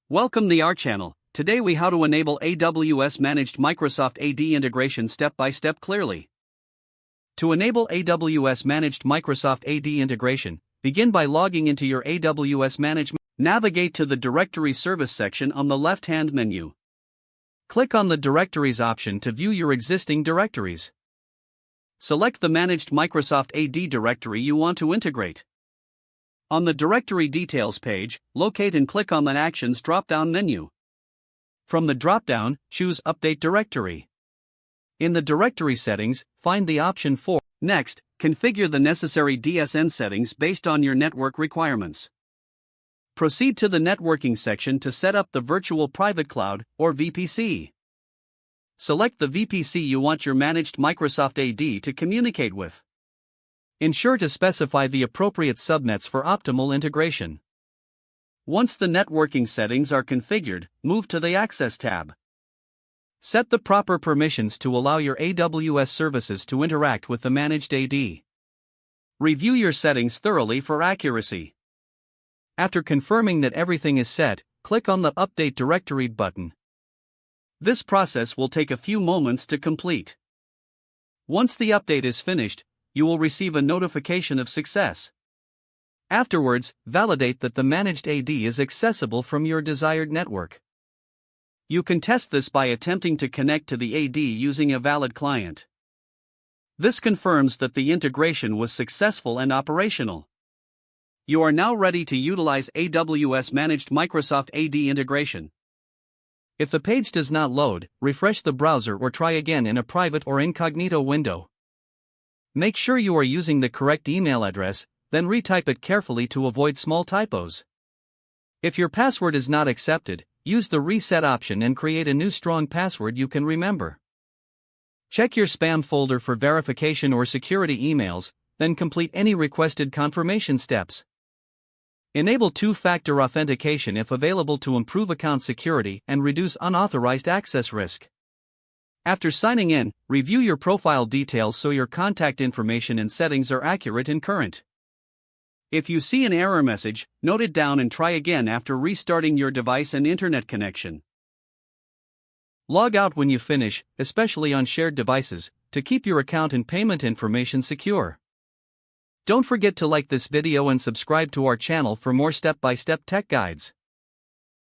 Welcome to our channel. Today we how to enable AWS Managed Microsoft AD integration step by step clearly. To enable AWS Managed Microsoft AD integration, begin by logging into your AWS Management. Navigate to the Directory Service section on the left-hand menu. Click on the Directories option to view your existing directories. Select the Managed Microsoft AD directory you want to integrate. On the Directory Details page, locate and click on the Actions drop-down menu. From the drop-down, choose Update Directory. In the directory settings, find the option for. Next, configure the necessary DSN settings based on your network requirements. Proceed to the Networking section to set up the Virtual Private Cloud, or VPC. Select the VPC you want your Managed Microsoft AD to communicate with. Ensure to specify the appropriate subnets for optimal integration. Once the networking settings are configured, move to the Access tab. Set the proper permissions to allow your AWS services to interact with the Managed AD. Review your settings thoroughly for accuracy. After confirming that everything is set, click on the Update Directory button. This process will take a few moments to complete. Once the update is finished, you will receive a notification of success. Afterwards, validate that the Managed AD is accessible from your desired network. You can test this by attempting to connect to the AD using a valid client. This confirms that the integration was successful and operational. You are now ready to utilize AWS Managed Microsoft AD integration. If the page does not load, refresh the browser or try again in a private or incognito window. Make sure you are using the correct email address, then retype it carefully to avoid small typos. If your password is not accepted, use the reset option and create a new strong password you can remember. Check your spam folder for verification or security emails, then complete any requested confirmation steps. Enable two-factor authentication if available to improve account security and reduce unauthorized access risk. After signing in, review your profile details so your contact information and settings are accurate and current. If you see an error message, note it down and try again after restarting your device and internet connection. Log out when you finish, especially on shared devices, to keep your account and payment information secure. Don't forget to like this video and subscribe to our channel for more step-by-step tech guides.